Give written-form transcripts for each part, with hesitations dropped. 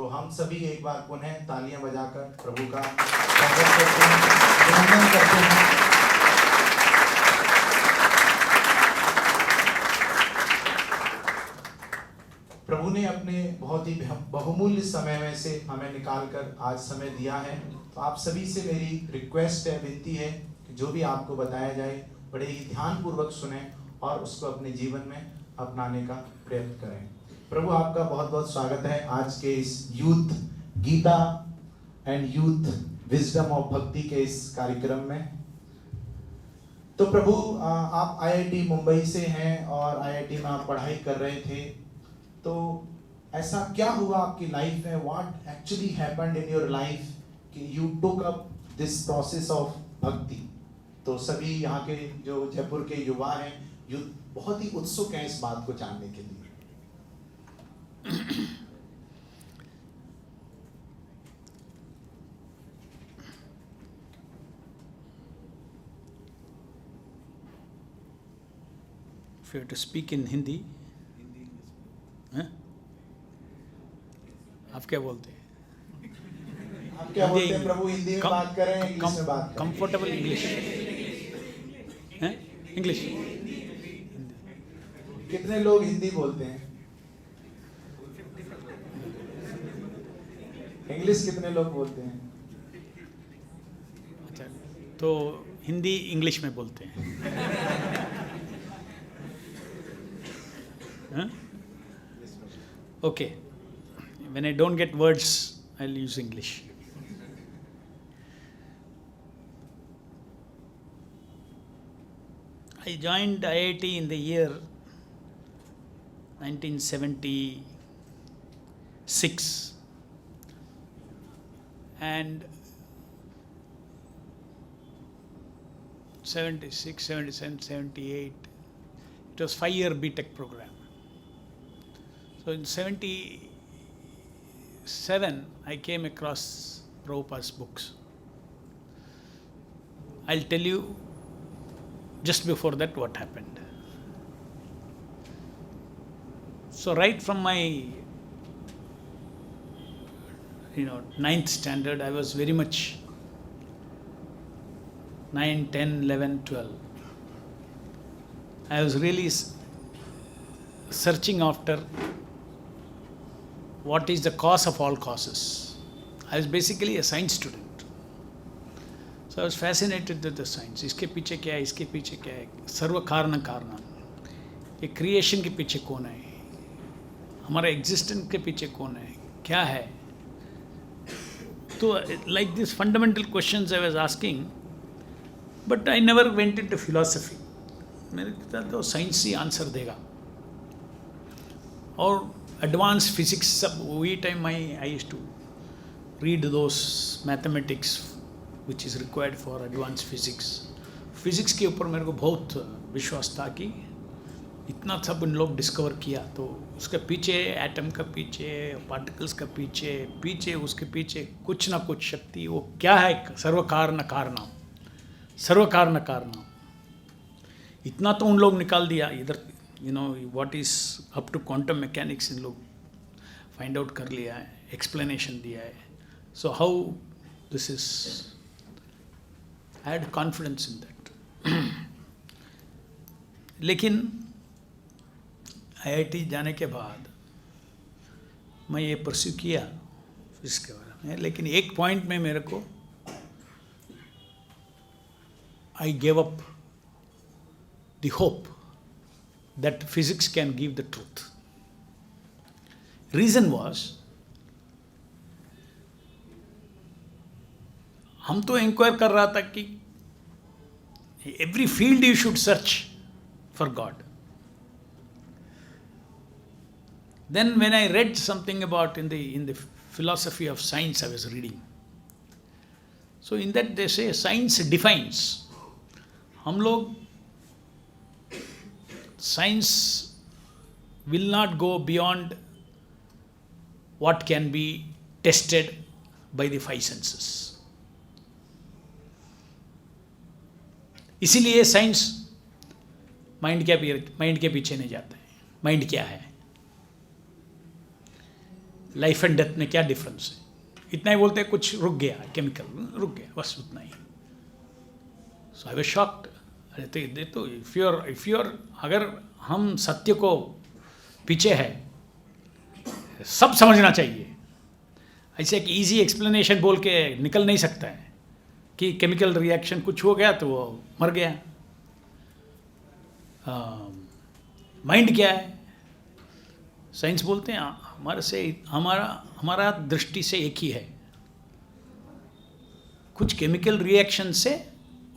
तो हम सभी एक बार पुनः तालियां बजाकर प्रभु का स्वागत करते हैं, अभिनंदन करते हैं। प्रभु ने अपने बहुत ही बहुमूल्य समय में से हमें निकालकर आज समय दिया है। तो आप सभी से मेरी रिक्वेस्ट है, विनती है कि जो भी आपको बताया जाए बड़े ही ध्यानपूर्वक सुने और उसको अपने जीवन में अपनाने का प्रयत्न करें। प्रभु आपका बहुत बहुत स्वागत है आज के इस youth Gita and youth wisdom of Bhakti के इस कार्यक्रम में। तो प्रभु आप आईआईटी मुंबई से हैं और आईआईटी में आप पढ़ाई कर रहे थे, तो ऐसा क्या हुआ आपकी लाइफ में, what actually happened in your life कि you took up this process of bhakti. तो सभी यहाँ के जो जयपुर के युवा हैं, यूथ बहुत ही उत्सुक हैं इस बात को जानने के लिए। If you have to speak in Hindi, आप क्या बोलते हैं? आप क्या बोलते हैं प्रभु? हिंदी में बात करें, इंग्लिश में बात करें? कंफर्टेबल इंग्लिश हैं? इंग्लिश। कितने लोग हिंदी बोलते हैं? इंग्लिश कितने लोग बोलते हैं? अच्छा, तो हिंदी इंग्लिश में बोलते हैं। Okay. When I don't get words, I'll use English. I joined IIT in the year 1976 and 76, 77, 78. It was 5-year BTech program. So in 77, I came across Prabhupada's books. I'll tell you just before that what happened. So right from my ninth standard, I was very much 9, 10, 11, 12. I was really searching after what is the cause of all causes. I was basically a science student. So I was fascinated with the science. इसके पीछे क्या है, इसके पीछे क्या है, सर्व कारण कारणम, ये क्रिएशन के पीछे कौन है, हमारा एग्जिस्टेंस के पीछे कौन है, क्या है. तो like these fundamental questions I was asking, but I never went into philosophy. मेरे ख्याल तो साइंस ही आंसर देगा. और advanced physics सब वही time I used to read those mathematics which is required for advanced physics. Physics के ऊपर मेरे को बहुत विश्वास था कि इतना सब उन लोग डिस्कवर किया, तो उसके पीछे एटम का पीछे, पार्टिकल्स का पीछे उसके पीछे कुछ ना कुछ शक्ति, वो क्या है, सर्व कारण कारणम. इतना तो उन लोग निकाल दिया इधर. what is up to quantum mechanics इन लोग फाइंड आउट कर लिया है, एक्सप्लेनेशन दिया है. So how this is, I had confidence in that. लेकिन IIT जाने के बाद मैं ये परस्यू किया इसके बारे में, लेकिन एक पॉइंट में मेरे को I gave up the hope that physics can give the truth. Reason was, हम तो इंक्वायर कर रहा था कि every field you should search for God. Then when I read something about in the philosophy of science I was reading, so in that they say science defines. हम लोग science will not go beyond what can be tested by the 5 senses. इसीलिए science mind के पीछे नहीं जाता है. Mind क्या है, लाइफ एंड डेथ में क्या डिफरेंस है, इतना ही बोलते हैं, कुछ रुक गया, केमिकल रुक गया, बस उतना ही. सो आई वाज शॉक्ड. अरे तो इफ यूर अगर हम सत्य को पीछे है, सब समझना चाहिए. ऐसे एक इजी एक्सप्लेनेशन बोल के निकल नहीं सकता है कि केमिकल रिएक्शन कुछ हो गया तो वो मर गया. माइंड क्या है, साइंस बोलते हैं हमारा दृष्टि से एक ही है. कुछ केमिकल रिएक्शन से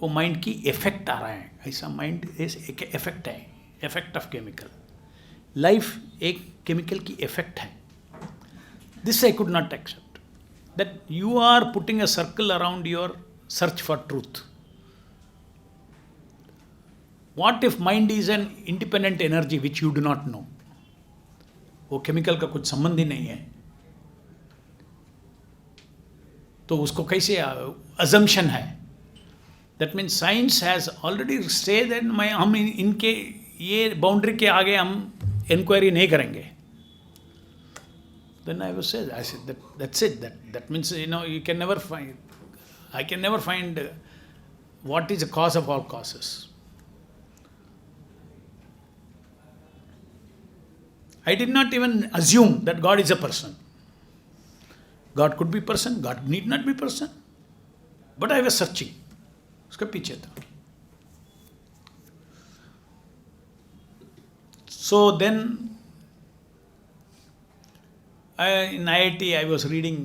वो माइंड की इफेक्ट आ रहा है, ऐसा माइंड एक इफेक्ट है, इफेक्ट ऑफ केमिकल. लाइफ एक केमिकल की इफेक्ट है. This I could not accept, that you are putting a circle around your search for truth. What if mind is an independent energy which you do not know? वो chemical का कुछ संबंध ही नहीं है, तो उसको कैसे अजम्पशन है. That means science has already say that हम इनके ये बाउंड्री के आगे हम इंक्वायरी नहीं करेंगे. Then I was said, I said that's it. That means you can never find. I can never find what is the cause of all causes. I did not even assume that God is a person. God could be person, God need not be person. But I was searching. उसके पीछे था. So then, in IIT I was reading.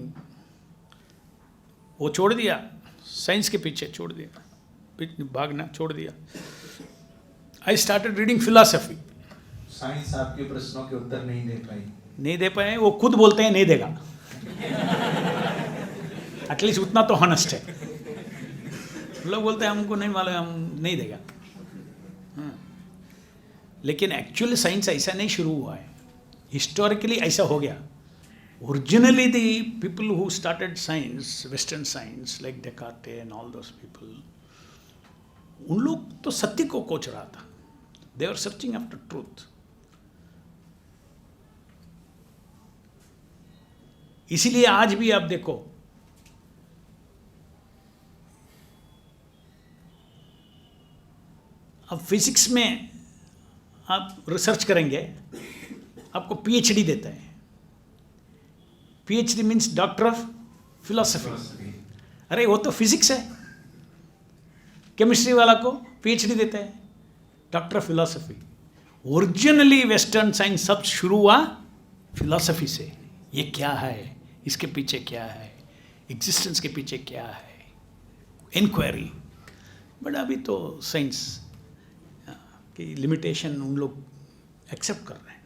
वो छोड़ दिया, science के पीछे छोड़ दिया, भागना छोड़ दिया. I started reading philosophy. Science आपके प्रश्नों के उत्तर नहीं दे पाए. वो खुद बोलते हैं नहीं देगा. एटलीस्ट उतना तो हॉनेस्ट है. लोग बोलते हैं हमको नहीं मालूम, हम नहीं देगा. लेकिन एक्चुअली साइंस ऐसा नहीं शुरू हुआ है, हिस्टोरिकली ऐसा हो गया. Originally the people who started science, western science like Descartes and all those people, उन लोग तो सत्य को खोज रहा था. They are searching after truth. इसीलिए आज भी आप देखो, अब फिजिक्स में आप रिसर्च करेंगे, आपको पीएचडी देता है. PhD means doctor of philosophy. अरे वो तो फिजिक्स है. केमिस्ट्री वाला को पीएचडी देता है doctor of philosophy. Originally western science सब शुरू हुआ फिलॉसफी से. ये क्या है, इसके पीछे क्या है, एग्जिस्टेंस के पीछे क्या है, इंक्वायरी. बट अभी तो साइंस की लिमिटेशन उन लोग एक्सेप्ट कर रहे हैं.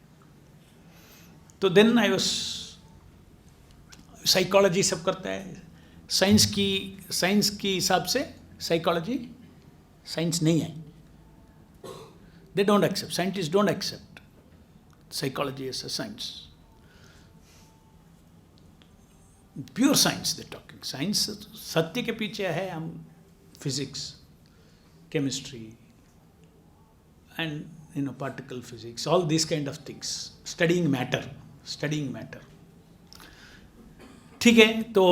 तो देन आई वाज, साइकोलॉजी सब करता है. साइंस की हिसाब से साइकोलॉजी साइंस नहीं है. They don't accept, scientist don't accept psychology as a science. Pure science they talking. Science सत्य के पीछे है. हम physics, chemistry and particle physics, all this kind of things, studying matter. ठीक है, तो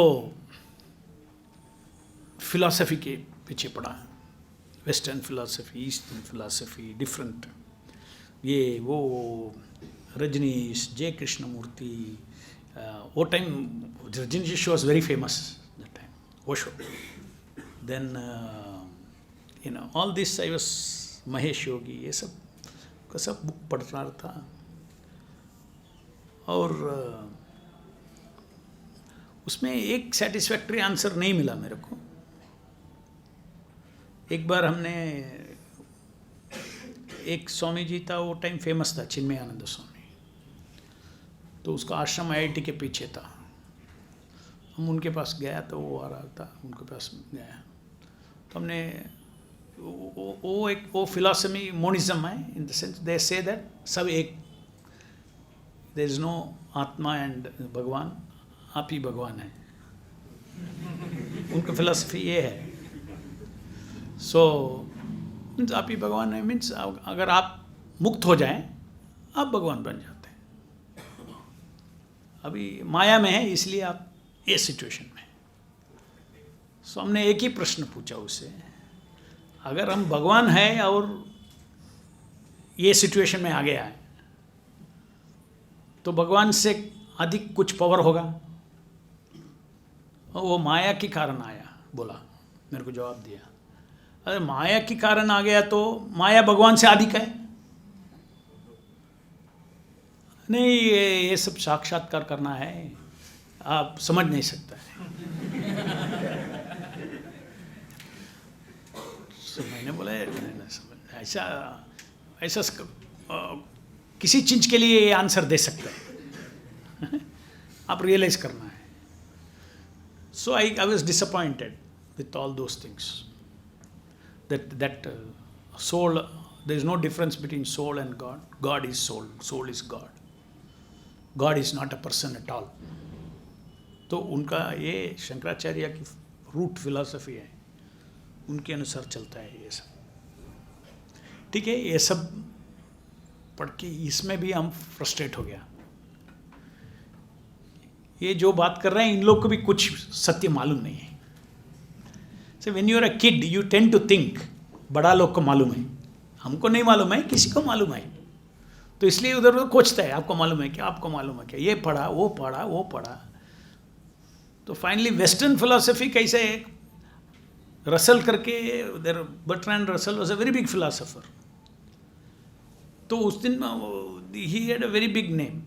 फिलॉसफी के पीछे पड़ा. Western philosophy, eastern philosophy, different. ये वो रजनीश, जय कृष्णमूर्ति, वो time Rajneesh show was very famous that time, वो show. Then all this I was, Mahesh Yogi, ये सब का सब बुक पढ़ रहा था. और उसमें एक सेटिस्फैक्ट्री आंसर नहीं मिला मेरे को. एक बार हमने, एक स्वामी जी था, वो टाइम फेमस था, चिन्मयानंद स्वामी. तो उसका आश्रम आईआईटी के पीछे था. हम उनके पास गया तो वो आ रहा था, उनके पास गया तो हमने वो फिलॉसफी मोनिज्म है, in the sense they say that सब एक, देयर इज नो आत्मा एंड भगवान, आप ही भगवान है. उनका फिलॉसफी ये है. सो मीन्स आप ही भगवान है, मीन्स अगर आप मुक्त हो जाएं आप भगवान बन जाते हैं. अभी माया में है, इसलिए आप ये सिचुएशन में। सो हमने एक ही प्रश्न पूछा उससे, अगर हम भगवान है और ये सिचुएशन में आ गया है तो भगवान से अधिक कुछ पावर होगा? और वो माया के कारण आया, बोला, मेरे को जवाब दिया, अरे माया के कारण आ गया तो माया भगवान से अधिक है? नहीं, ये सब साक्षात्कार करना है, आप समझ नहीं सकता है। तो मैंने बोला ऐसा ऐसा किसी चीज़ के लिए ये आंसर दे सकते हैं, आप रियलाइज करना है। So I was disappointed with all those things, that soul, there is no difference between soul and God, God is soul, soul is God, God is not a person at all. तो उनका ये शंकराचार्य की root philosophy है, उनके अनुसार चलता है ये सब। ठीक है, ये सब पढ़ के इसमें भी हम फ्रस्ट्रेट हो गया। ये जो बात कर रहे हैं इन लोग को भी कुछ सत्य मालूम नहीं है। So when you are a kid you tend to think बड़ा लोग को मालूम है, हमको नहीं मालूम है, किसी को मालूम है, तो इसलिए उधर उधर खोजता है, आपको मालूम है क्या, आपको मालूम है क्या, ये पढ़ा वो पढ़ा वो पढ़ा। तो फाइनली वेस्टर्न फिलॉसफी कैसे है, रसल करके, there Bertrand Russell was a very big philosopher, तो उस दिन ही had a very big name.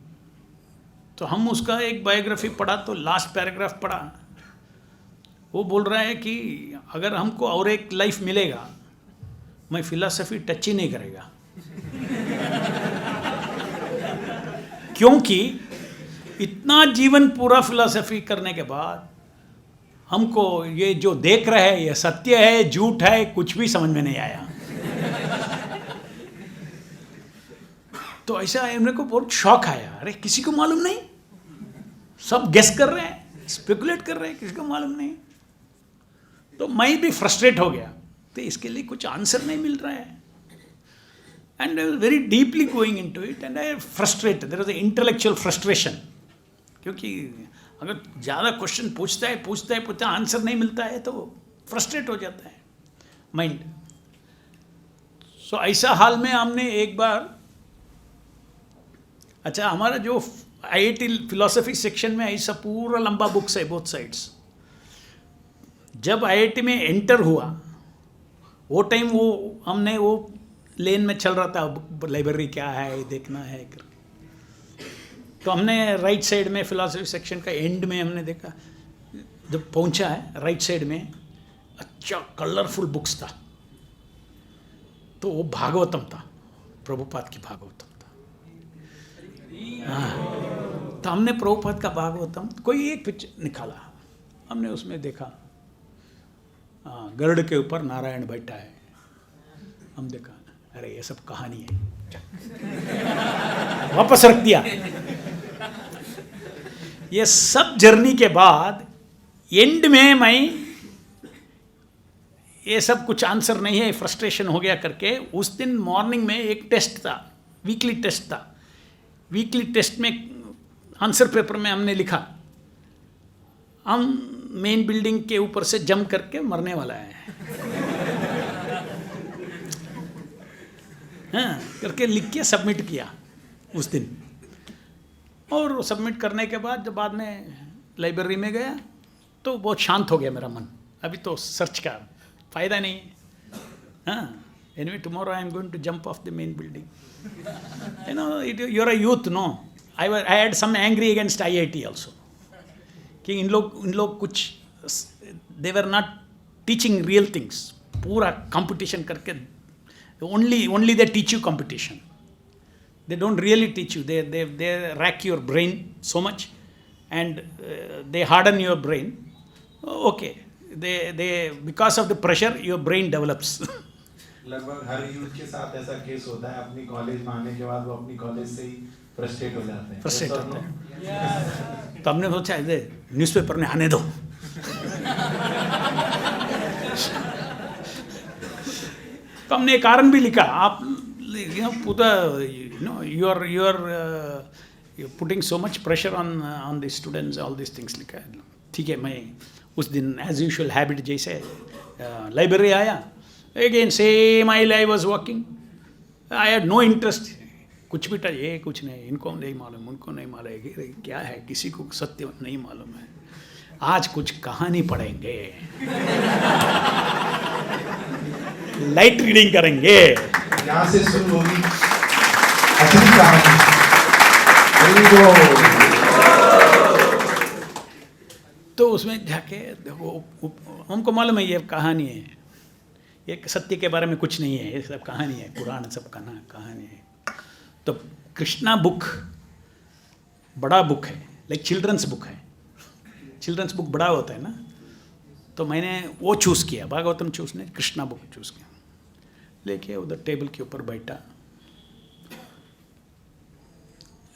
तो हम उसका एक बायोग्राफी पढ़ा तो लास्ट पैराग्राफ पढ़ा, वो बोल रहा है कि अगर हमको और एक लाइफ मिलेगा मैं फिलॉसफी टच ही नहीं करेगा, क्योंकि इतना जीवन पूरा फिलॉसफी करने के बाद हमको ये जो देख रहे हैं ये सत्य है झूठ है कुछ भी समझ में नहीं आया। तो ऐसा मेरे को बहुत शौक आया, अरे किसी को मालूम नहीं, सब गेस कर रहे हैं, स्पेकुलेट कर रहे हैं, किसी को मालूम नहीं। तो मैं भी फ्रस्ट्रेट हो गया, तो इसके लिए कुछ आंसर नहीं मिल रहा है। And I was very deeply going into it and I frustrated, there was intellectual frustration, क्योंकि अगर ज़्यादा क्वेश्चन पूछता है आंसर नहीं मिलता है तो फ्रस्ट्रेट हो जाता है माइंड। सो ऐसा हाल में हमने एक बार, अच्छा हमारा जो IIT फिलोसफी सेक्शन में ऐसा पूरा लंबा बुक्स है बोथ साइड्स। जब IIT में एंटर हुआ वो टाइम वो हमने वो लेन में चल रहा था, लाइब्रेरी क्या है देखना है, तो हमने राइट साइड में फिलोसफी सेक्शन का एंड में हमने देखा, जब पहुंचा है राइट साइड में अच्छा कलरफुल बुक्स था, तो वो भागवतम था, प्रभुपाद की भागवतम था। हाँ, तो हमने प्रभुपाद का भागवतम कोई एक पिक्चर निकाला, हमने उसमें देखा गरुड़ के ऊपर नारायण बैठा है, हम देखा अरे ये सब कहानी है, वापस रख दिया। ये सब जर्नी के बाद एंड में मैं ये सब कुछ आंसर नहीं है, फ्रस्ट्रेशन हो गया करके, उस दिन मॉर्निंग में एक टेस्ट था, वीकली टेस्ट था। वीकली टेस्ट में आंसर पेपर में हमने लिखा हम मेन बिल्डिंग के ऊपर से जंप करके मरने वाला है, हाँ करके लिख के सबमिट किया उस दिन। और सबमिट करने के बाद जब बाद में लाइब्रेरी में गया तो बहुत शांत हो गया मेरा मन, अभी तो सर्च का फ़ायदा नहीं है। हाँ, anyway tomorrow I am going to jump off the main building, you know you are a youth, no I had some angry against IIT also, कि इन लोग कुछ they were not teaching real things, पूरा competition करके only they teach you competition, they don't really teach you, they rack your brain so much and they harden your brain. Okay, they because of the pressure your brain develops. लगभग हर youth के साथ ऐसा case होता है, अपनी college में आने के बाद वो अपनी कॉलेज से ही फ्रस्ट्रेट हो जाते हैं, फ्रस्ट्रेट होते हैं। तो हमने सोचा न्यूज़पेपर में आने दो, तो हमने एक कारण भी लिखा, आप पूरा you're putting so much pressure on the students, all these things लिखा है. ठीक है, मैं उस दिन एज यूजुअल हैबिट जैसे लाइब्रेरी आया, again same I was walking, I had no interest, कुछ भी ये कुछ नहीं, इनको नहीं मालूम, उनको नहीं मालूम, क्या है, किसी को सत्य नहीं मालूम है. आज कुछ कहानी पढ़ेंगे, लाइट रीडिंग करेंगे. यहाँ से शुरू होगी असली कहानी. तो उसमें जाके देखो, हमको मालूम है ये कहानी है, ये सत्य के बारे में कुछ नहीं है, ये सब कहानी है, पुराण सब कहानी है. तो कृष्णा बुक बड़ा बुक है, लाइक चिल्ड्रंस बुक है. चिल्ड्रंस बुक बड़ा होता है ना, तो मैंने वो चूज़ किया, भागवतम चूज़ नहीं, कृष्णा बुक चूज़ किया. लेके उधर टेबल के ऊपर बैठा,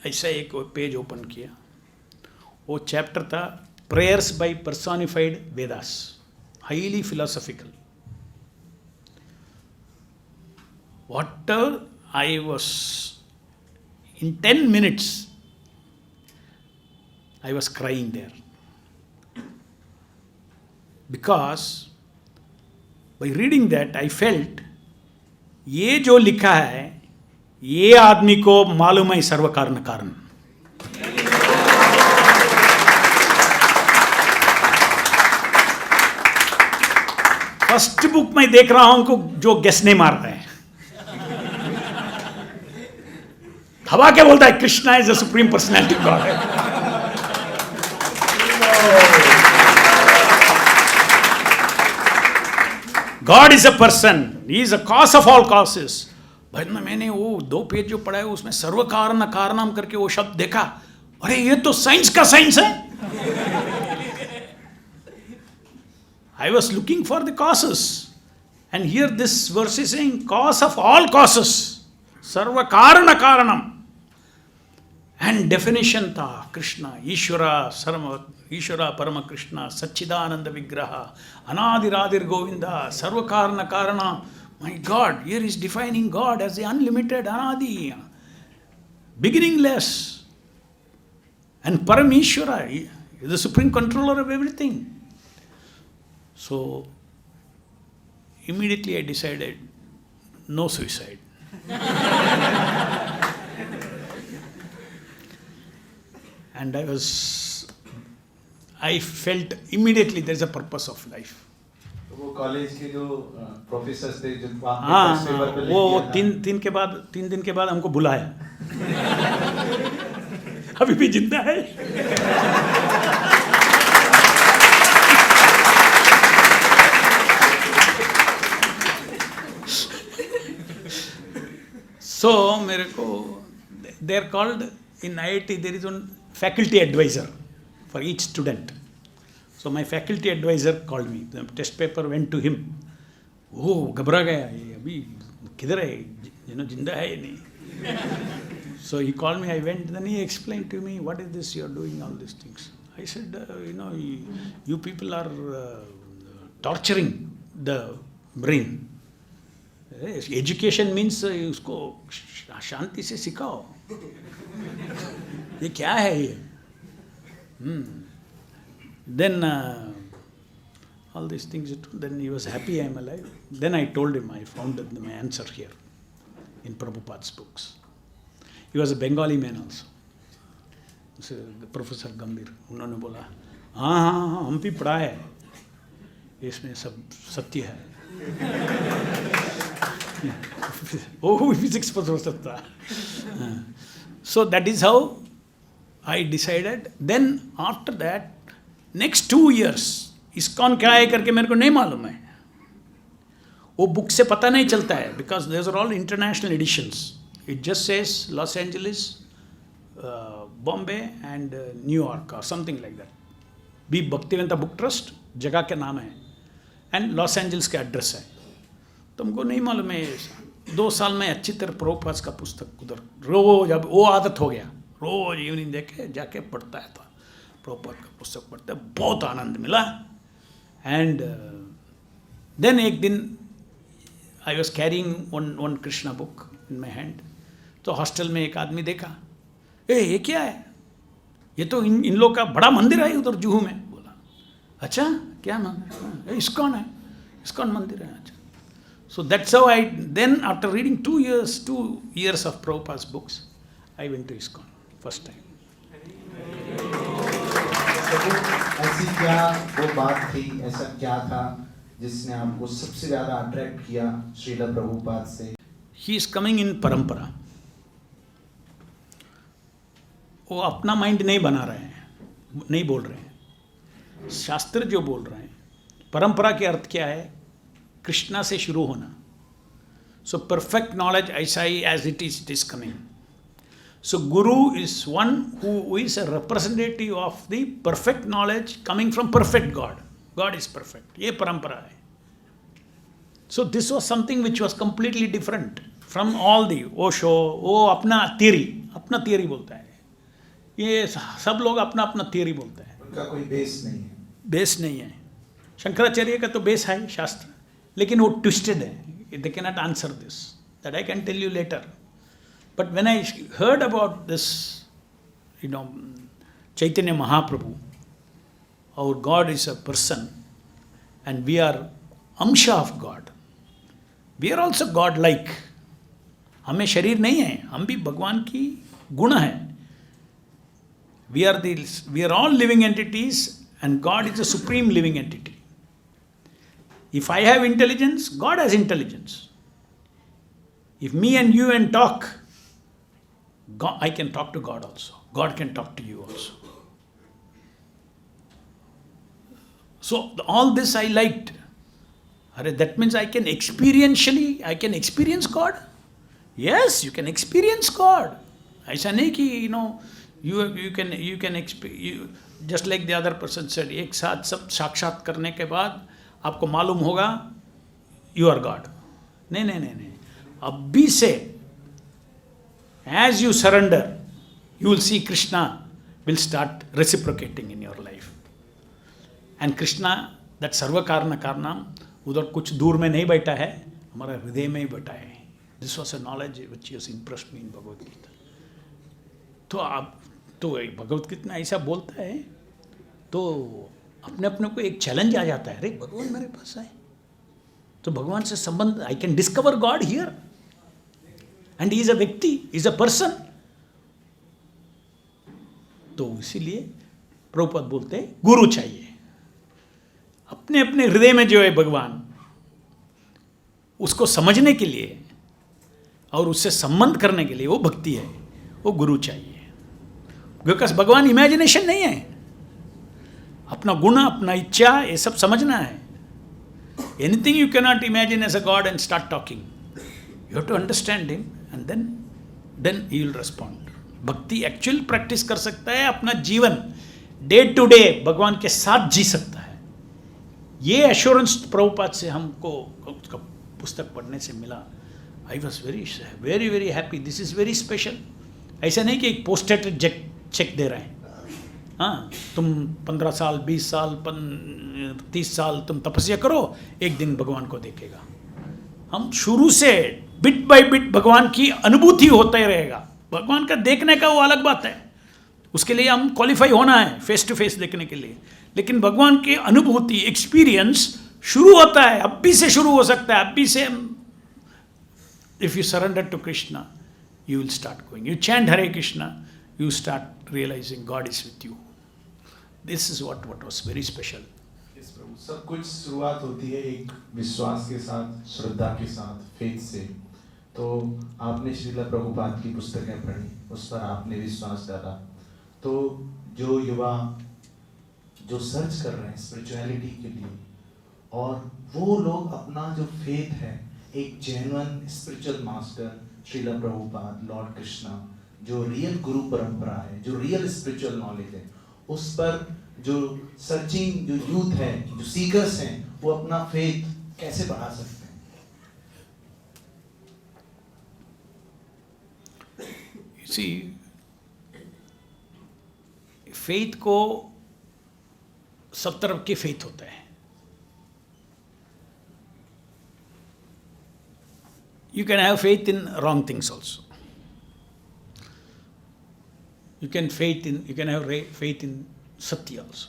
ऐसा एक पेज ओपन किया. वो चैप्टर था prayers by personified Vedas, highly philosophical. Whatever I was, in 10 minutes, I was crying there. Because by reading that, I felt ये जो लिखा है, ये आदमी को मालूम है सर्व कारण कारण. फर्स्ट बुक में देख रहा हूं को जो गेस नहीं मार रहे हैं. हवा क्या बोलता है, Krishna is the supreme personality God है. God is a person, he is a cause of all causes. भाई मैंने वो 2 पेज जो पढ़ा है उसमें सर्व कारण कारणम करके वो शब्द देखा, अरे ये तो साइंस का साइंस है. I was looking for the causes, and here this verse is saying cause of all causes, sarva karana karanam. And definition tha Krishna, Ishvara Parama Krishna, Satchidananda Vigraha, Anadiradir Govinda, sarva karana karana. My God, here is defining God as the unlimited, Anadi, beginningless, and Parameshwara, he is the supreme controller of everything. So immediately I decided no suicide. And I felt immediately there is a purpose of life. वो college के जो professors थे जिनको आपने हाँ, first paper पे लिख वो दिया था, 3 दिन के बाद हमको बुलाया. अभी भी जिंदा है. So मेरे को they are called in IIT, there is one faculty advisor for each student. So my faculty advisor called me. The test paper went to him. वो घबरा गया, ये अभी किधर है, जिंदा है या नहीं. So he called me, I went, then he explained to me, what is this you are doing, all these things. I said, you people are torturing the brain. Education means उसको शांति से सिखाओ, ये क्या है ये. Then all these things, then he was happy I am alive. Then I told him, I found my answer here in Prabhupada's books. He was a Bengali man also, professor गंभीर. उन्होंने बोला हाँ हम भी पढ़ा है, इसमें सब सत्य है. फिजिक्स पर हो सकता. So that is how I decided. Then after that, next 2 years, ISKCON क्या है करके मेरे को नहीं मालूम है, वो बुक से पता नहीं चलता है, because those are all international editions. It just says Los Angeles, Bombay and New York or something like that. B Bhaktivedanta book trust जगह के नाम है, एंड लॉस एंजल्स का एड्रेस है. तुमको नहीं मालूम है. 2 साल में अच्छी तरह प्रभुपाद का पुस्तक उधर रोज, अब वो आदत हो गया, रोज इवनिंग देके जाके पढ़ता है. था प्रभुपाद का पुस्तक पढ़ते, बहुत आनंद मिला. एंड देन एक दिन I was carrying one Krishna book in my hand. तो हॉस्टल में एक आदमी देखा, ये क्या है, ये तो इन लोग का बड़ा मंदिर है उधर जुहू में। बोला अच्छा क्या मंदिर, इस्कॉन है, इस्कॉन मंदिर है। अच्छा, so that's how I then after reading 2 years of Prabhupada's books, I went to ISKCON first time. ऐसी क्या वो बात थी, ऐसा क्या था जिसने आपको सबसे ज्यादा अट्रैक्ट किया श्रील प्रभुपाद से? He is coming in परंपरा, वो अपना माइंड नहीं बना रहे हैं, नहीं बोल रहे हैं, शास्त्र जो बोल रहे हैं। परंपरा के अर्थ क्या है, कृष्णा से शुरू होना। सो परफेक्ट नॉलेज ऐसा ही as it is coming. So Guru is one who is a representative of the perfect knowledge coming from perfect God. God is perfect, ये परंपरा है। So this was something which was completely different from all the Osho. वो अपना theory बोलता है, ये सब लोग अपना अपना थियरी बोलते हैं, उनका कोई बेस नहीं है। बेस नहीं है। शंकराचार्य का तो बेस है शास्त्र, लेकिन वो ट्विस्टेड है। They can not answer this, that I can tell you later. But when I heard about this Chaitanya Mahaprabhu, और God is a person and we are ansh of God, we are also God like. हमें शरीर नहीं है, हम भी भगवान की गुण है। We are all living entities, and God is the supreme living entity. If I have intelligence, God has intelligence. If me and you and talk, I can talk to God also. God can talk to you also. So all this I liked. That means I can experience God. Yes, you can experience God. ऐसा नहीं कि you can experience, just like the other person said, एक साथ सब साक्षात करने के बाद आपको मालूम होगा you are God. नहीं, अभी से as you surrender, you will see Krishna will start reciprocating in your life. And Krishna, that सर्व कारण कारणम, उधर कुछ दूर में नहीं बैठा है, हमारा हृदय में ही बैठा है। This was a knowledge which has impressed me in Bhagavad Gita. तो भगवत गीता में ऐसा बोलता है, तो अपने को एक चैलेंज आ जाता है, अरे भगवान मेरे पास आए तो भगवान से संबंध, I can discover God here, and he is अ व्यक्ति, इज अ पर्सन। तो इसीलिए प्रभुपाद बोलते हैं गुरु चाहिए। अपने हृदय में जो है भगवान, उसको समझने के लिए और उससे संबंध करने के लिए वो भक्ति है, वो गुरु चाहिए। बिकॉज भगवान इमेजिनेशन नहीं है, अपना गुण, अपना इच्छा, ये सब समझना है। Anything you can not imagine as a god and start talking, you have to understand him and then he will respond. भक्ति एक्चुअल प्रैक्टिस कर सकता है, अपना जीवन डे टू डे भगवान के साथ जी सकता है। ये एश्योरेंस प्रभुपाद से हमको उसका पुस्तक पढ़ने से मिला। I was very very happy. This is very special. ऐसा नहीं कि एक पोस्टेड चेक दे रहे हैं, हाँ तुम 15 साल 20 साल 30 साल तुम तपस्या करो, एक दिन भगवान को देखेगा। हम शुरू से बिट बाय बिट भगवान की अनुभूति होता ही रहेगा। भगवान का देखने का वो अलग बात है, उसके लिए हम क्वालिफाई होना है फेस टू फेस देखने के लिए। लेकिन भगवान की अनुभूति, एक्सपीरियंस शुरू होता है, अभी से शुरू हो सकता है। अभी से if you surrender to Krishna, you will start going. You chant Hare Krishna, you start realizing God is with you. This is what was very special. Yes, प्रभु, सब कुछ शुरुआत होती है एक विश्वास के साथ, श्रद्धा के साथ, फेथ से। तो आपने श्रील प्रभुपाद की पुस्तकें पढ़ी, उस पर आपने विश्वास डाला। तो जो युवा जो सर्च कर रहे हैं स्पिरिचुअलिटी के लिए, और वो लोग अपना जो फेथ है, एक genuine spiritual master Srila Prabhupada, Lord Krishna, जो रियल गुरु परंपरा है, जो रियल स्पिरिचुअल नॉलेज है, उस पर जो सर्चिंग जो यूथ है, जो सीकर्स हैं, वो अपना फेथ कैसे बढ़ा सकते हैं? इसी फेथ को सब तरफ के फेथ होता है। You can have faith in wrong things also. You can have faith in Satya also.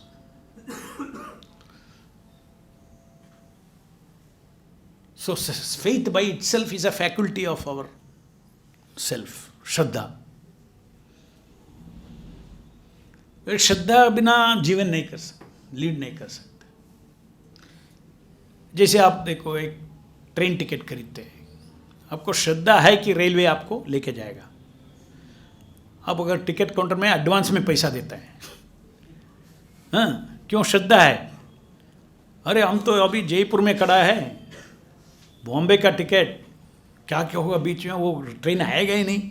So faith by itself is a faculty of our self, Shraddha. श्रद्धा बिना जीवन नहीं कर सकते, लीड नहीं कर सकते. जैसे आप देखो एक ट्रेन टिकट खरीदते हैं, आपको श्रद्धा है कि रेलवे आपको लेके जाएगा. आप अगर टिकट काउंटर में एडवांस में पैसा देता है, हाँ, क्यों? श्रद्धा है. अरे हम तो अभी जयपुर में खड़ा है, बॉम्बे का टिकट, क्या क्या होगा बीच में, वो ट्रेन आएगा ही नहीं,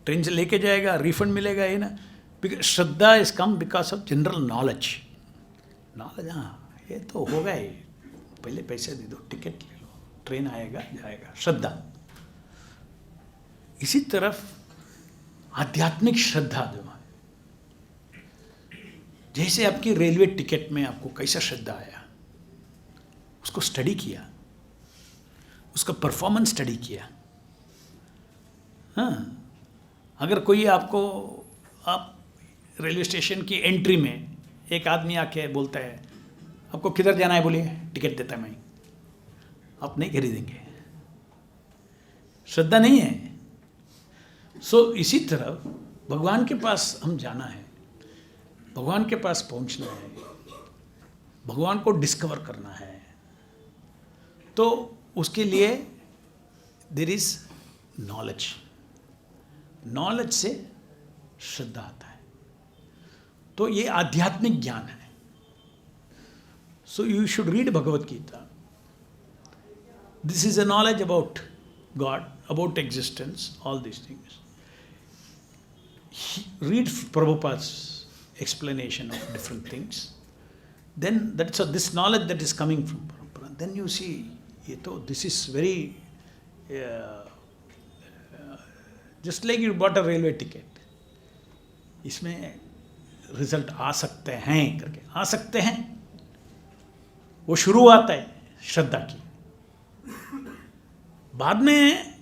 ट्रेन से लेके जाएगा, रिफंड मिलेगा ही ना. श्रद्धा इज कम बिकॉज ऑफ जनरल नॉलेज. हाँ ये तो होगा ही, पहले पैसे दे दो, टिकट ले लो, ट्रेन आएगा जाएगा. श्रद्धा. इसी तरफ आध्यात्मिक श्रद्धा जो है, जैसे आपकी रेलवे टिकट में आपको कैसा श्रद्धा आया, उसको स्टडी किया, उसका परफॉर्मेंस स्टडी किया. हाँ, अगर कोई आपको, आप रेलवे स्टेशन की एंट्री में एक आदमी आके बोलता है आपको किधर जाना है, बोलिए, टिकट देता है मैं, आप नहीं खरीदेंगे, श्रद्धा नहीं है. सो इसी तरह भगवान के पास हम जाना है, भगवान के पास पहुंचना है, भगवान को डिस्कवर करना है, तो उसके लिए देयर इज नॉलेज. नॉलेज से श्रद्धा आता है. तो ये आध्यात्मिक ज्ञान है. So you should read Bhagavad Gita. This is a knowledge about god, about existence, all these things. Read Prabhupada's explanation of different things. Then that's this knowledge that is coming from Prabhupada. Then you see, this is very just like you bought a railway ticket. इसमें result आ सकते हैं करके, आ सकते हैं, वो शुरुआत है श्रद्धा की. बाद में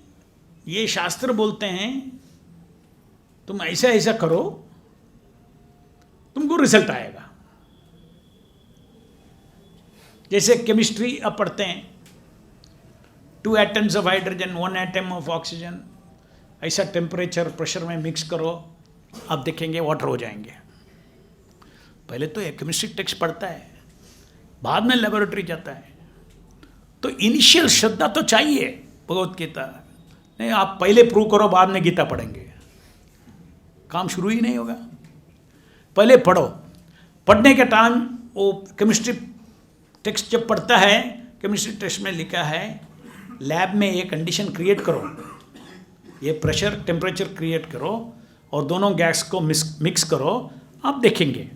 ये शास्त्र बोलते हैं तुम ऐसा ऐसा करो, तुमको रिजल्ट आएगा. जैसे केमिस्ट्री अब पढ़ते हैं, 2 atoms of hydrogen, 1 atom of oxygen, ऐसा टेम्परेचर प्रेशर में मिक्स करो, आप देखेंगे वाटर हो जाएंगे. पहले तो केमिस्ट्री टेक्स्ट पढ़ता है, बाद में लेबोरेटरी जाता है. तो इनिशियल श्रद्धा तो चाहिए. भगवत गीता नहीं, आप पहले प्रूव करो, बाद में गीता पढ़ेंगे, काम शुरू ही नहीं होगा. पहले पढ़ो. पढ़ने के टाइम वो केमिस्ट्री टेक्स्ट जब पढ़ता है, केमिस्ट्री टेक्स्ट में लिखा है लैब में ये कंडीशन क्रिएट करो, ये प्रेशर टेम्परेचर क्रिएट करो और दोनों गैस को मिक्स करो, आप देखेंगे.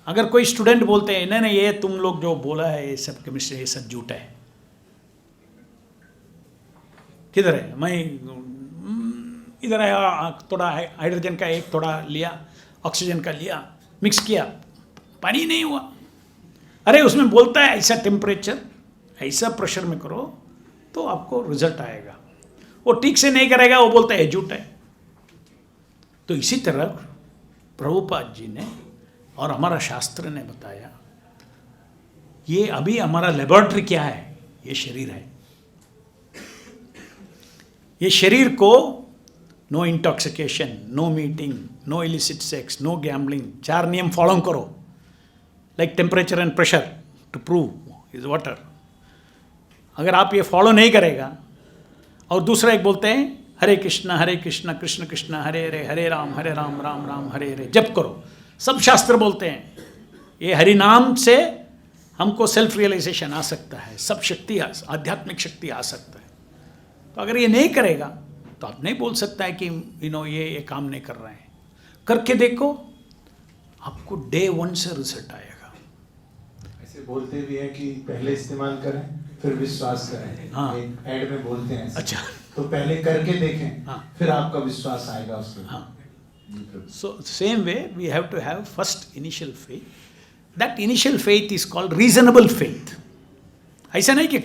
अगर कोई स्टूडेंट बोलते हैं नहीं ये तुम लोग जो बोला है ये सब केमिस्ट्री, ये सब झूठ है, किधर है, मैं इधर आया, थोड़ा हाइड्रोजन का एक थोड़ा लिया, ऑक्सीजन का लिया, मिक्स किया, पानी नहीं हुआ. अरे उसमें बोलता है ऐसा टेम्परेचर, ऐसा प्रेशर में करो तो आपको रिजल्ट आएगा. वो ठीक से नहीं करेगा, वो बोलता है झूठ है. तो इसी तरह प्रभुपाद जी ने और हमारा शास्त्र ने बताया, ये अभी हमारा लेबोरेटरी क्या है, ये शरीर है. ये शरीर को no intoxication, no meat eating, no illicit sex, no gambling, 4 नियम फॉलो करो, like temperature and pressure to prove is water. अगर आप ये फॉलो नहीं करेगा, और दूसरा एक बोलते हैं हरे कृष्णा कृष्ण कृष्ण हरे हरे, हरे राम राम राम हरे हरे, जप करो. सब शास्त्र बोलते हैं ये हरि नाम से हमको सेल्फ रियलाइजेशन आ सकता है, सब शक्ति, आध्यात्मिक शक्ति आ सकता है. तो अगर ये नहीं करेगा तो आप नहीं बोल सकता है कि ये काम नहीं कर रहे हैं. करके देखो, आपको डे 1 से रिजल्ट आएगा. ऐसे बोलते भी हैं कि पहले इस्तेमाल करें फिर विश्वास करें. हाँ, एक ऐड में बोलते हैं. अच्छा, तो पहले करके देखें, हाँ, फिर आपका विश्वास आएगा उसमें. हाँ. So same way we have to have first initial faith. That initial faith is called reasonable faith. ऐसा नहीं कि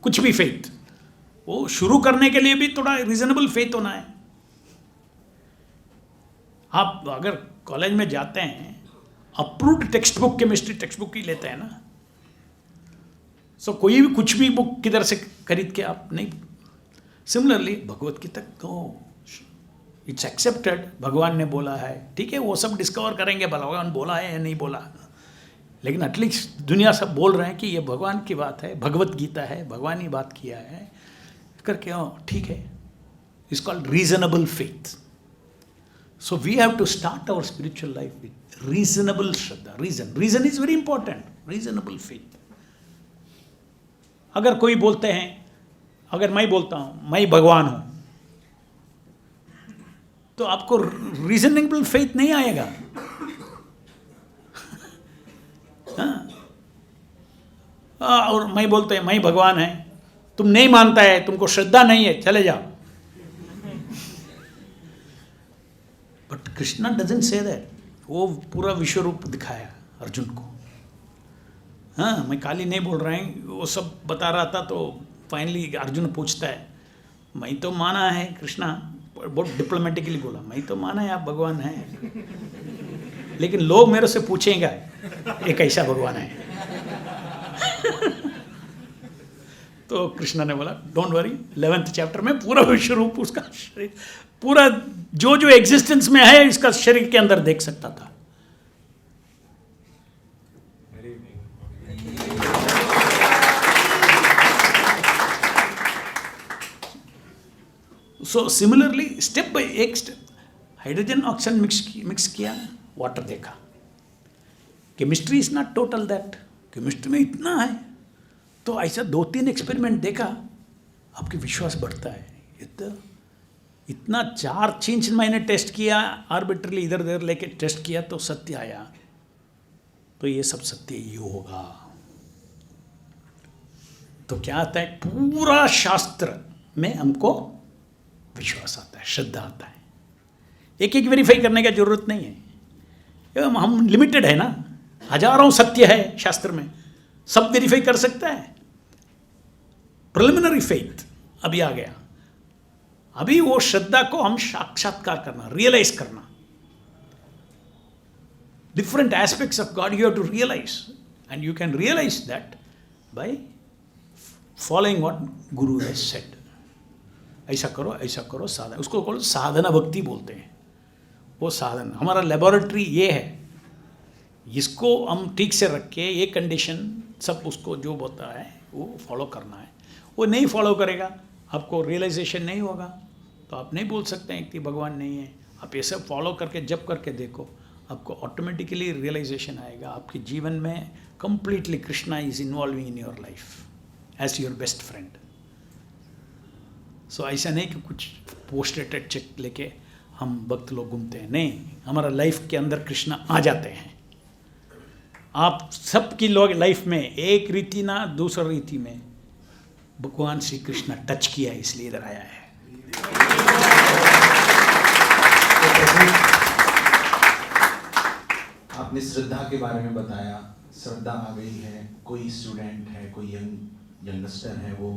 कुछ भी faith. वो शुरू करने के लिए भी थोड़ा reasonable faith होना है. आप अगर कॉलेज में जाते हैं, approved textbook, chemistry textbook ही लेते हैं ना, सो कोई भी कुछ भी बुक किधर से खरीद के आप नहीं। सिमिलरली भगवत गीता तो इट्स एक्सेप्टेड, भगवान ने बोला है, ठीक है, वो सब डिस्कवर करेंगे भगवान बोला है या नहीं बोला, लेकिन एटलीस्ट दुनिया सब बोल रहे हैं कि ये भगवान की बात है, भगवत गीता है, भगवान ही बात किया है करके, ठीक है, it's called reasonable faith. So we have to start our spiritual life with reasonable Shraddha. Reason is very important. Reasonable faith. अगर कोई बोलते हैं, अगर मैं बोलता हूँ मैं भगवान हूँ, तो आपको रीजनेबल फेथ नहीं आएगा. और मैं बोलते हैं मैं भगवान है, तुम नहीं मानता है, तुमको श्रद्धा नहीं है, चले जाओ. But Krishna doesn't say that. वो पूरा विश्व रूप दिखाया अर्जुन को. हाँ, मैं काली नहीं बोल रहा हूँ, वो सब बता रहा था. तो फाइनली अर्जुन पूछता है, मैं तो माना है, कृष्णा बहुत डिप्लोमेटिकली बोला, मैं तो माना है आप भगवान हैं, लेकिन लोग मेरे से पूछेंगे ये कैसा भगवान है. तो कृष्णा ने बोला डोंट वरी, 11th चैप्टर में पूरा विश्व रूप उसका शरीर, पूरा जो जो एग्जिस्टेंस में है इसका शरीर के अंदर देख सकता था. सो सिमिलरली स्टेप बाय एक स्टेप, हाइड्रोजन ऑक्सीजन मिक्स किया, वाटर देखा. Chemistry is not total that, chemistry में इतना है, तो ऐसा 2-3 एक्सपेरिमेंट देखा, आपके विश्वास बढ़ता है. इतना 4 मैंने टेस्ट किया, आर्बिट्रली इधर उधर लेके टेस्ट किया, तो सत्य आया. तो ये सब सत्य ही होगा. तो क्या आता है, पूरा शास्त्र में हमको विश्वास आता है, श्रद्धा आता है. एक एक वेरीफाई करने की जरूरत नहीं है. हम लिमिटेड है ना, हजारों सत्य है शास्त्र में, सब वेरीफाई कर सकता है. प्रिलिमिनरी फेथ अभी आ गया. अभी वो श्रद्धा को हम साक्षात्कार करना, रियलाइज करना. Different aspects of god you have to realise, and you can realise that by following what guru has said. ऐसा करो साधना, उसको कहो साधना भक्ति बोलते हैं. वो साधन हमारा लेबोरेटरी ये है, इसको हम ठीक से रख के ये कंडीशन सब उसको जो होता है वो फॉलो करना है. वो नहीं फॉलो करेगा, आपको रियलाइजेशन नहीं होगा, तो आप नहीं बोल सकते हैं कि भगवान नहीं है. आप ये सब फॉलो करके जब करके देखो, आपको ऑटोमेटिकली रियलाइजेशन आएगा. आपके जीवन में completely Krishna is involving in your life as your best friend. So ऐसा नहीं कि कुछ पोस्ट डेटेड चेक लेके हम भक्त लोग घूमते हैं. नहीं, हमारा लाइफ के अंदर कृष्णा आ जाते हैं. आप सबकी लोग लाइफ में एक रीति ना दूसरी रीति में भगवान श्री कृष्ण टच किया है, इसलिए इधर आया है. आपने श्रद्धा के बारे में बताया. श्रद्धा आ गई है, कोई स्टूडेंट है, कोई यंगस्टर है, वो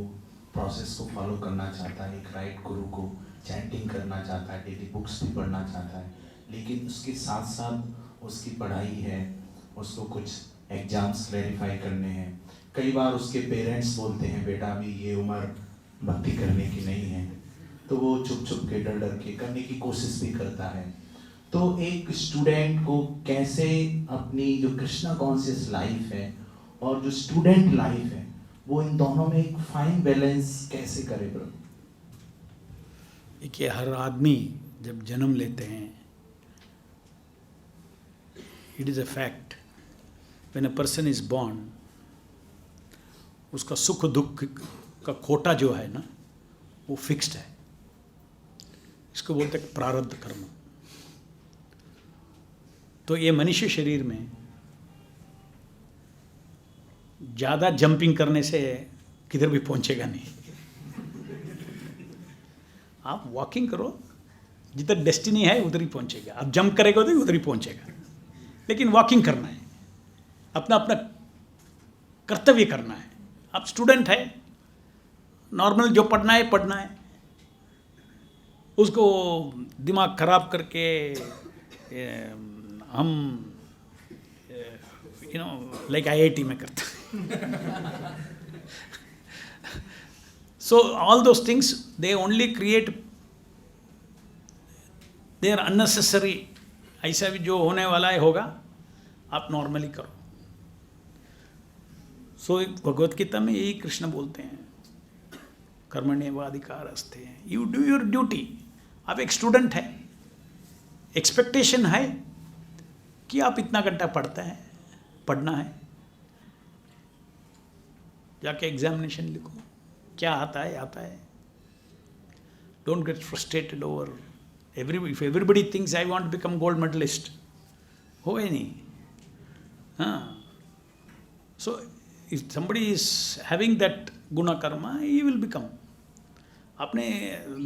प्रोसेस को फॉलो करना चाहता है, एक राइट गुरु को चैंटिंग करना चाहता है, डेली बुक्स भी पढ़ना चाहता है, लेकिन उसके साथ साथ उसकी पढ़ाई है, उसको कुछ एग्जाम्स क्लैरिफाई करने हैं. कई बार उसके पेरेंट्स बोलते हैं बेटा अभी ये उम्र भक्ति करने की नहीं है, तो वो चुप चुप के डर डर के करने की कोशिश भी करता है. तो एक स्टूडेंट को कैसे अपनी जो कृष्णा कॉन्शियस लाइफ है और जो स्टूडेंट लाइफ है, वो इन दोनों में एक फाइन बैलेंस कैसे करे ब्रो? देखिए, हर आदमी जब जन्म लेते हैं, it is a fact, when a person is born, उसका सुख दुख का कोटा जो है ना, वो फिक्स्ड है. इसको बोलते हैं प्रारब्ध कर्म. तो ये मनुष्य शरीर में ज़्यादा जंपिंग करने से किधर भी पहुंचेगा नहीं. आप वॉकिंग करो, जिधर डेस्टिनी है उधर ही पहुंचेगा. आप जंप करेगा तो उधर ही पहुंचेगा, लेकिन वॉकिंग करना है, अपना अपना कर्तव्य करना है. आप स्टूडेंट है, नॉर्मल जो पढ़ना है, उसको दिमाग खराब करके हम लाइक IIT में करते So all those things, they only create, they are unnecessary. ऐसा भी जो होने वाला है होगा, आप नॉर्मली करो. सो भगवत गीता में यही कृष्ण बोलते हैं, कर्मण्येवाधिकारस्ते, यू डू योर ड्यूटी. आप एक स्टूडेंट है, एक्सपेक्टेशन है कि आप इतना घंटा पढ़ना है, जाके एग्जामिनेशन लिखो, क्या आता है. Don't get frustrated over if everybody thinks I want to become gold medalist, हो ही नहीं. So if somebody is having that guna karma, he will become. आपने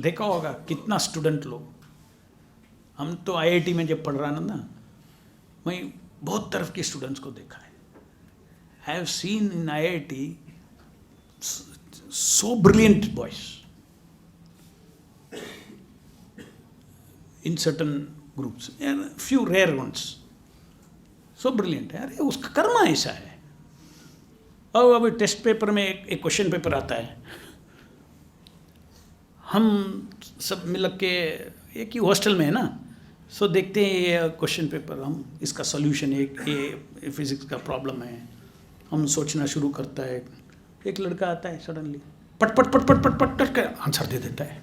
देखा होगा कितना स्टूडेंट लोग, हम तो IIT में जब पढ़ रहा ना, मैं बहुत तरफ के स्टूडेंट्स को देखा है. I have seen in IIT so brilliant boys in certain groups and few rare ones, so brilliant. अरे उसका कर्म ऐसा है. और अभी टेस्ट पेपर में एक क्वेश्चन पेपर आता है, हम सब मिल के एक ही हॉस्टल में है ना, सो देखते हैं ये क्वेश्चन पेपर, हम इसका सॉल्यूशन, एक फिजिक्स का प्रॉब्लम है, हम सोचना शुरू करता है. एक लड़का आता है सडनली पट पट पट पट पट पट कर आंसर दे देता है.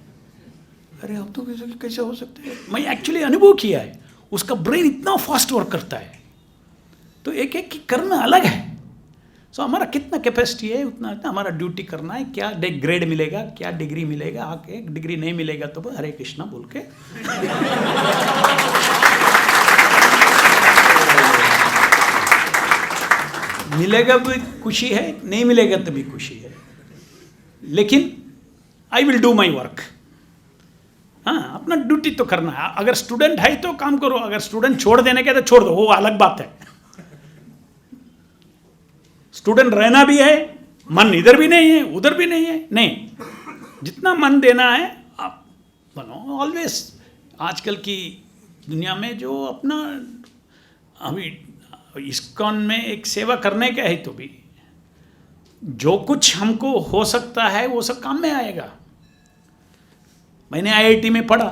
अरे अब तो कैसे हो सकता है. मैं एक्चुअली अनुभव किया है, उसका ब्रेन इतना फास्ट वर्क करता है. तो एक एक की कर्म अलग है. सो हमारा कितना कैपेसिटी है उतना हमारा ड्यूटी करना है. क्या ग्रेड मिलेगा, क्या डिग्री मिलेगा, आके डिग्री नहीं मिलेगा तो हरे कृष्णा बोल के मिलेगा भी खुशी है, नहीं मिलेगा तो भी खुशी है, लेकिन I will do my work. हाँ, अपना ड्यूटी तो करना है. अगर स्टूडेंट है तो काम करो, अगर स्टूडेंट छोड़ देने के तो छोड़ दो, वो अलग बात है. स्टूडेंट रहना भी है, मन इधर भी नहीं है उधर भी नहीं है, नहीं, जितना मन देना है आप बनो. ऑलवेज आजकल की दुनिया में जो अपना अभी इस्कॉन में एक सेवा करने का है, तो भी जो कुछ हमको हो सकता है वो सब काम में आएगा. मैंने IIT में पढ़ा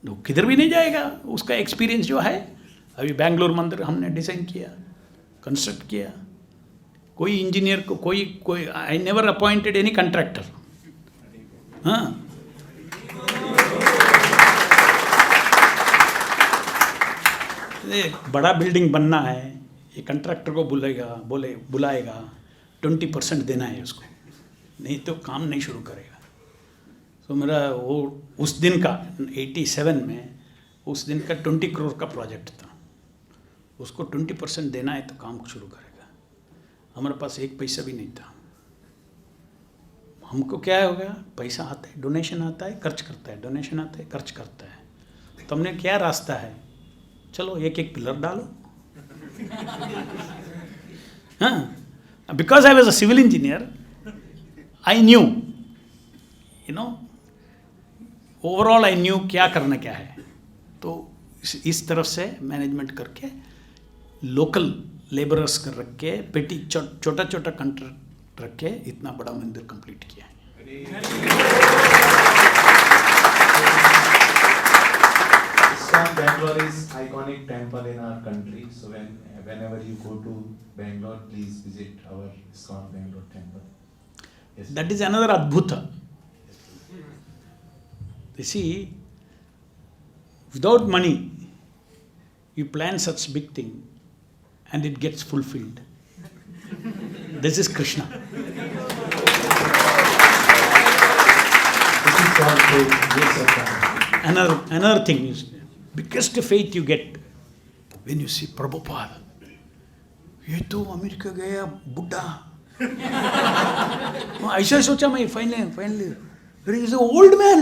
तो किधर भी नहीं जाएगा. उसका एक्सपीरियंस जो है, अभी बेंगलोर मंदिर हमने डिज़ाइन किया, कंस्ट्रक्ट किया. कोई इंजीनियर को कोई I never appointed any contractor. हाँ, बड़ा बिल्डिंग बनना है, ये कंट्रैक्टर को बुलाएगा 20% देना है उसको, नहीं तो काम नहीं शुरू करेगा. तो मेरा वो उस दिन का 87 में उस दिन का 20 करोड़ का प्रोजेक्ट था. उसको 20% देना है तो काम शुरू करेगा. हमारे पास एक पैसा भी नहीं था. हमको क्या हो गया, पैसा आता है, डोनेशन आता है, खर्च करता है, डोनेशन आता है, खर्च करता है. तो हमने क्या रास्ता है, चलो एक एक पिलर डालो. हाँ, because I was a civil engineer, I knew overall I knew क्या करना क्या है. तो इस तरफ से मैनेजमेंट करके लोकल लेबरर्स कर रख के पेटी छोटा छोटा कंट्रैक्ट रख के इतना बड़ा मंदिर कंप्लीट किया है. Bangalore is iconic temple in our country. So whenever you go to Bangalore, please visit our ISKCON Bangalore temple. Yes. That is another adbhuta. You see, without money, you plan such big thing, and it gets fulfilled. This is Krishna. This is called faith. Yes, sir. Another thing is, biggest faith you get when you see Prabhupada. ये तो America गया बुढ़ा. ऐसा सोचा मैं finally there is an old man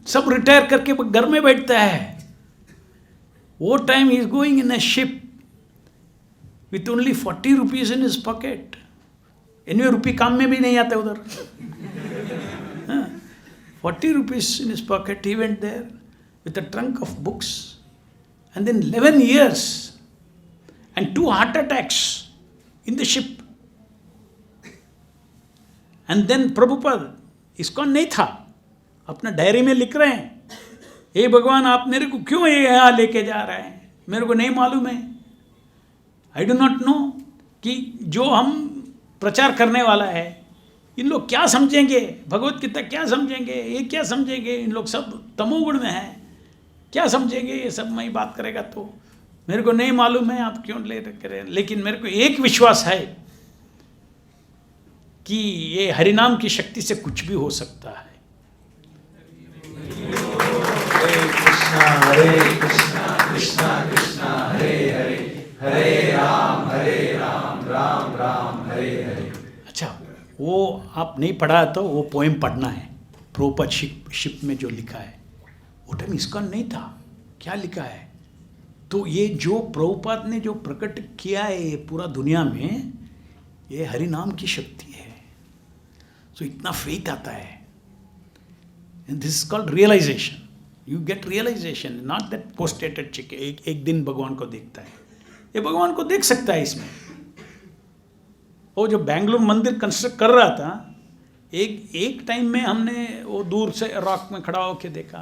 सब retire करके घर में बैठता है. वो time he is going in a ship with only 40 rupees in his pocket. Anyway रुपये काम में भी नहीं आता उधर. 40 rupees in his pocket, he went there. with a trunk of books, and then 11 years and 2 heart attacks in the ship. And then Prabhupada, ISKCON नहीं था, अपना डायरी में लिख रहे हैं, हे भगवान आप मेरे को क्यों ये यहाँ लेके जा रहे हैं, मेरे को नहीं मालूम है. आई डू नॉट नो कि जो हम प्रचार करने वाला है इन लोग क्या समझेंगे, भगवत गीता क्या समझेंगे, ये क्या समझेंगे, इन लोग सब तमोगुण में हैं, क्या समझेंगे ये सब मैं बात करेगा तो. मेरे को नहीं मालूम है आप क्यों ले रहे, लेकिन मेरे को एक विश्वास है कि ये हरिनाम की शक्ति से कुछ भी हो सकता है. हरे कृष्णा कृष्णा कृष्णा हरे हरे, हरे राम राम राम हरे हरे. अच्छा, वो आप नहीं पढ़ा तो वो पोएम पढ़ना है, प्रोपद शिप में जो लिखा है. वो टाइम ISKCON नहीं था, क्या लिखा है. तो ये जो प्रभुपाद ने जो प्रकट किया है ये पूरा दुनिया में, ये हरि नाम की शक्ति है. सो इतना फेथ आता है. And this is called realisation. You get realisation, not that पोस्टेटेड चिक एक दिन भगवान को देखता है. ये भगवान को देख सकता है इसमें. वो जो बेंगलुरु मंदिर कंस्ट्रक्ट कर रहा था, एक टाइम में हमने वो दूर से रॉक में खड़ा होकर देखा,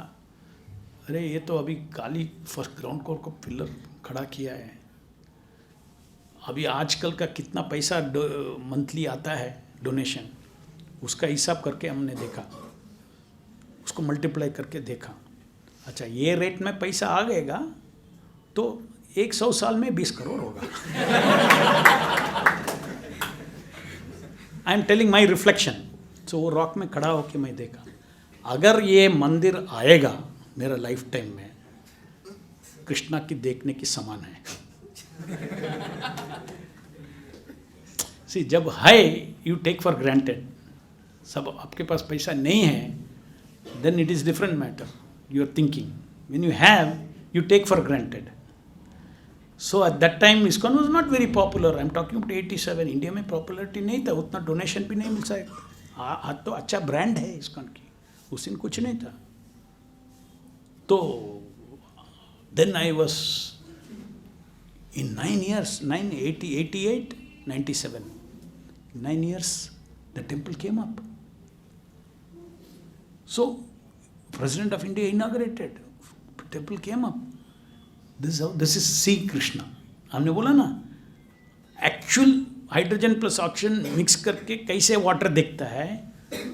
अरे ये तो अभी काली फर्स्ट ग्राउंड को पिलर खड़ा किया है. अभी आजकल का कितना पैसा मंथली आता है डोनेशन, उसका हिसाब करके हमने देखा, उसको मल्टीप्लाई करके देखा. अच्छा, ये रेट में पैसा आ गएगा तो 100 साल में 20 करोड़ होगा. I am telling my reflection. So वो रॉक में खड़ा होके मैं देखा, अगर ये मंदिर आएगा मेरा लाइफ टाइम में, कृष्णा की देखने की समान है. सी, जब है यू टेक फॉर ग्रांटेड, सब आपके पास पैसा नहीं है, then it is different matter. You are thinking, when you have you take for granted. So at that time ISKCON was not very popular. I am talking about 87. India में popularity नहीं था, उतना donation भी नहीं मिल सकता. आज तो अच्छा ब्रांड है ISKCON की, उस दिन कुछ नहीं था. तो then I was in 9 years, 88, 97, 9 years, the temple came up. So, President of India inaugurated, temple came up. This is C Krishna. हमने बोला ना, actual hydrogen plus oxygen mix करके कैसे वाटर दिखता है,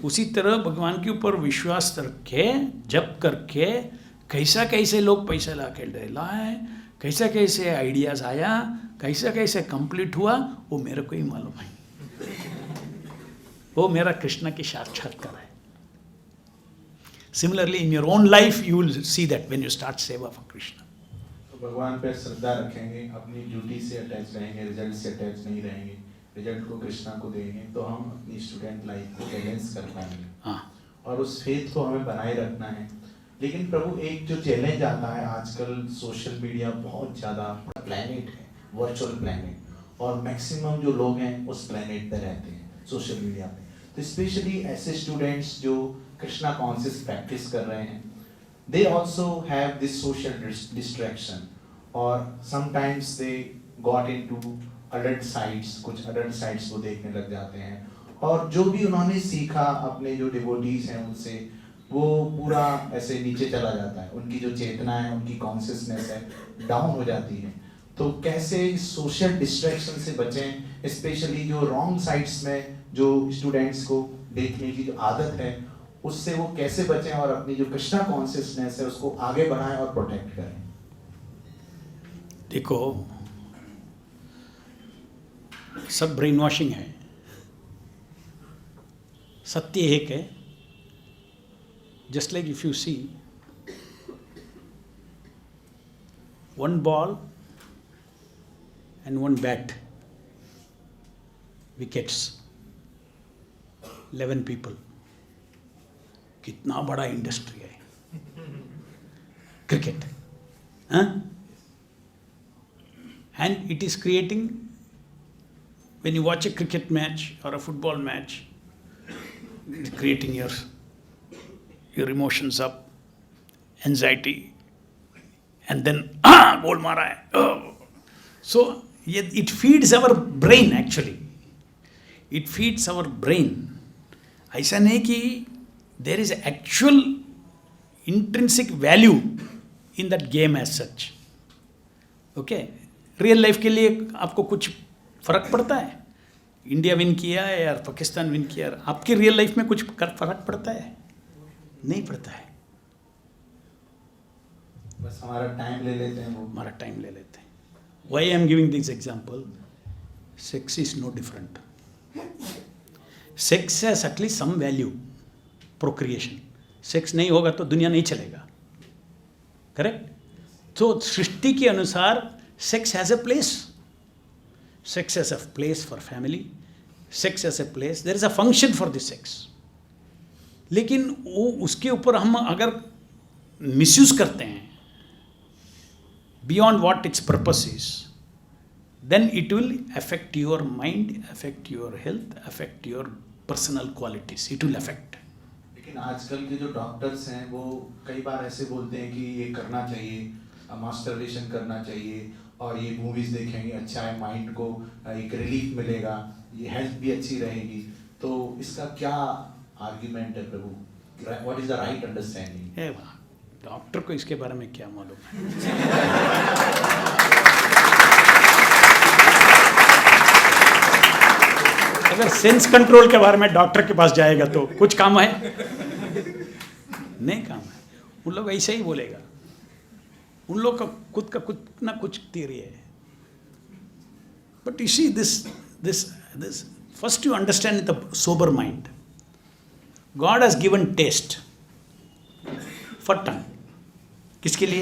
उसी तरह भगवान के ऊपर विश्वास रखे, जप करके कैसा कैसे लोग पैसा ला के लाए, कैसा कैसे आइडियाज आया, कैसा कैसे कंप्लीट हुआ, वो मेरे को ही मालूम है. वो मेरा कृष्णा की साक्षात्कार है. Similarly in your own life you will see that when you start सेवा फॉर कृष्णा. तो भगवान पर श्रद्धा रखेंगे, अपनी ड्यूटी से अटैच रहेंगे, रिजल्ट से अटैच नहीं रहेंगे, रिजल्ट को कृष्णा को देंगे, तो हम अपनी स्टूडेंट लाइफ को बैलेंस कर पाएंगे. हाँ, और उस फेथ को हमें बनाए रखना है. लेकिन प्रभु, एक जो चैलेंज आता है आजकल, सोशल मीडिया बहुत ज़्यादा प्लैनेट है, वर्चुअल प्लैनेट, और मैक्सिमम जो लोग हैं उस प्लैनेट पे रहते हैं सोशल मीडिया पे. तो स्पेशली ऐसे स्टूडेंट्स जो कृष्णा कॉन्शियस प्रैक्टिस कर रहे हैं, they also have this social distraction, or sometimes they got into adult sites, कुछ adult sites को देखने लग जाते हैं, और जो भी उन्होंने सीखा अपने जो डिवोटीज हैं उनसे, वो पूरा ऐसे नीचे चला जाता है. उनकी जो चेतना है, उनकी कॉन्शियसनेस है, डाउन हो जाती है. तो कैसे सोशल डिस्ट्रैक्शन से बचें, स्पेशली जो रॉन्ग साइट्स में जो स्टूडेंट्स को देखने की जो आदत है, उससे वो कैसे बचें और अपनी जो कृष्णा कॉन्शियसनेस है उसको आगे बढ़ाएं और प्रोटेक्ट करें. देखो, सब ब्रेन वॉशिंग है. सत्य एक है. Just like if you see one ball and one bat, wickets, 11 people. कितना बड़ा इंडस्ट्री है cricket. And it is creating, when you watch a cricket match और a football match, creating your emotions up, anxiety, and then goal मारा है. So it feeds our brain, actually it feeds our brain. ऐसा नहीं कि there is actual intrinsic value in that game as such. Okay, real life के लिए आपको कुछ फर्क पड़ता है? इंडिया विन किया है या पाकिस्तान विन किया, आपकी रियल लाइफ में कुछ फर्क पड़ता है? नहीं पड़ता है. बस हमारा टाइम ले लेते हैं वो. हमारा टाइम ले लेते हैं. Why I am giving this example, sex is no different. Sex has at least some value, procreation. Sex नहीं होगा तो दुनिया नहीं चलेगा. करेक्ट? तो सृष्टि के अनुसार sex has a place. Sex has a place for family. Sex has a place, there is a function for this sex. लेकिन वो उसके ऊपर हम अगर मिसयूज करते हैं beyond what its purpose is, then it will affect your mind, affect your health, affect your personal qualities. It will affect. लेकिन आजकल के जो डॉक्टर्स हैं वो कई बार ऐसे बोलते हैं कि ये करना चाहिए, मास्टरबेशन करना चाहिए और ये मूवीज देखेंगे अच्छा है, माइंड को एक रिलीफ मिलेगा, ये हेल्थ भी अच्छी रहेगी. तो इसका क्या आर्ग्यूमेंट है प्रभु? What is the right understanding? Doctor को इसके बारे में क्या मालूम है? अगर सेंस कंट्रोल के बारे में डॉक्टर के पास जाएगा तो कुछ काम है? नहीं काम है. उन लोग ऐसे ही बोलेगा. उन लोग का खुद का कुछ ना कुछ थियरी है. But you see this first you understand the sober mind. God has given taste for tongue. किसके लिए?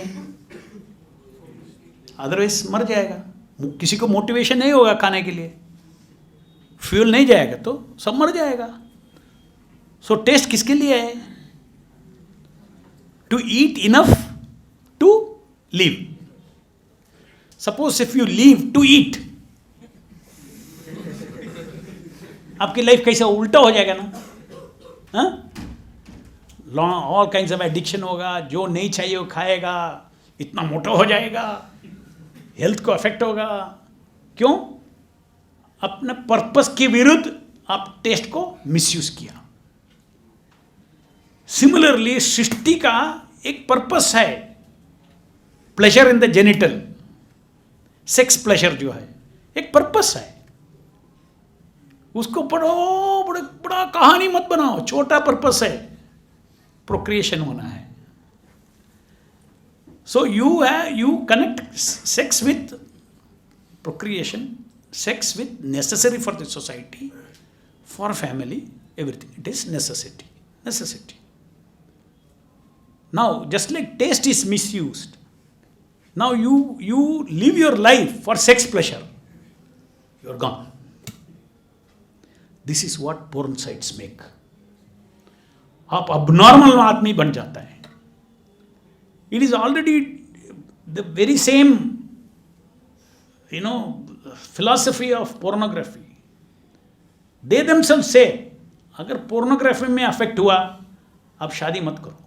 अदरवाइज मर जाएगा. किसी को मोटिवेशन नहीं होगा खाने के लिए, फ्यूल नहीं जाएगा तो सब मर जाएगा. सो टेस्ट किसके लिए है? To eat enough to live. Suppose if you live to eat, आपकी लाइफ कैसा उल्टा हो जाएगा ना. हाँ, ऑल काइंड्स ऑफ एडिक्शन होगा, जो नहीं चाहिए वो खाएगा, इतना मोटा हो जाएगा, हेल्थ को अफेक्ट होगा. क्यों? अपने पर्पस के विरुद्ध आप टेस्ट को मिसयूज किया. सिमिलरली सृष्टि का एक पर्पस है, pleasure in the genital. Sex pleasure जो है एक पर्पस है. उसको बड़ा कहानी मत बनाओ. छोटा पर्पस है, प्रोक्रिएशन होना है. So you connect sex with procreation, sex with necessary for the society, for family, everything. It is necessity. Now just like taste is misused, now you live your life for sex pleasure, you're gone. This is what porn sites make. आप abnormal आदमी बन जाता है. It is already the very same, philosophy of pornography. They themselves say, अगर pornography में affect हुआ, आप शादी मत करो.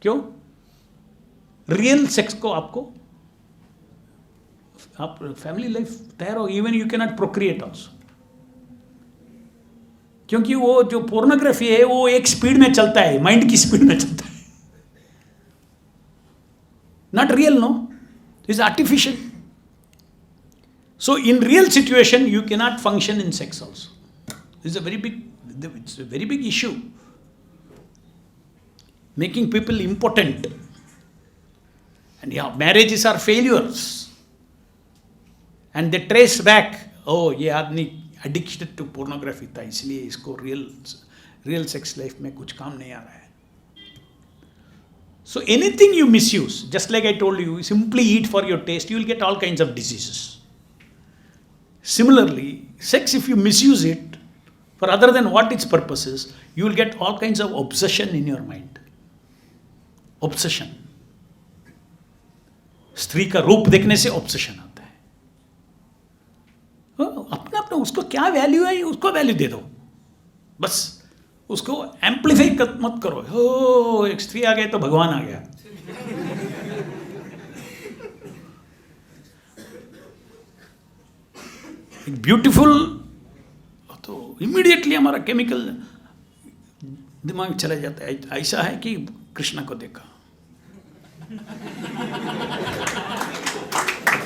क्यों? रियल सेक्स को आपको, आप फैमिली लाइफ तैयार हो, even you can not Procreate also. क्योंकि वो जो पोर्नोग्राफी है वो एक स्पीड में चलता है, माइंड की स्पीड में चलता है. Not real, no, it is artificial. So in real situation you can not function in sex also. It's a very big issue, making people impotent. And yeah, marriages are failures. And they trace back, oh, ये आदमी addicted to pornography था, इसलिए इसको real sex life में कुछ काम नहीं आ रहा है. So anything you misuse, just like I told you, simply eat for your taste, you will get all kinds of diseases. Similarly, sex, if you misuse it for other than what its purpose is, you will get all kinds of obsession in your mind. Obsession. स्त्री का रूप देखने से obsession आता है. अपना अपना उसको क्या वैल्यू है उसको वैल्यू दे दो, बस उसको एम्पलीफाई मत करो. हो, एक स्त्री आ गई तो भगवान आ गया. ब्यूटीफुल, तो इमीडिएटली हमारा केमिकल दिमाग में चला जाता है। ऐसा है कि कृष्णा को देखा,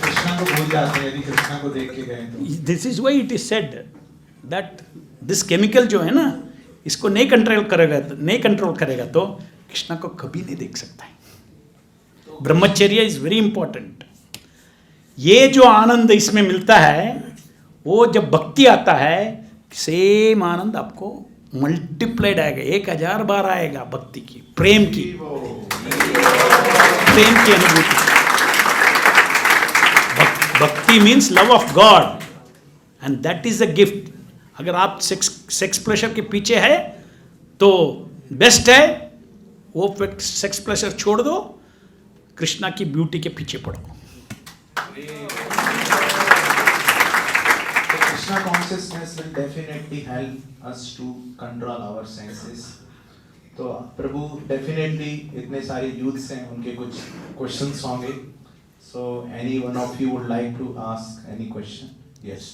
कृष्णा को भूल जाते हैं यदि कृष्णा को देख के गए तो। This is why it is said that this chemical जो है ना, इसको नहीं कंट्रोल करेगा तो कृष्णा को कभी नहीं देख सकता है। ब्रह्मचर्य इज वेरी इंपॉर्टेंट। ये जो आनंद इसमें मिलता है, वो जब भक्ति आता है, सेम आनंद आपको मल्टीप्लाइड आएगा, 1000 बार आएगा। भक्ति की, प्रेम की अनुभूति। भक्ति means love of God and that is the gift. अगर आप सेक्स प्लेजर के पीछे है तो बेस्ट है, वो सेक्स प्लेजर छोड़ दो, कृष्णा की ब्यूटी के पीछे पड़ो। Krishna consciousness will definitely help us to control our senses. तो प्रभु definitely इतने सारे youths हैं, उनके कुछ questions होंगे. So any one of you would like to ask any question? Yes.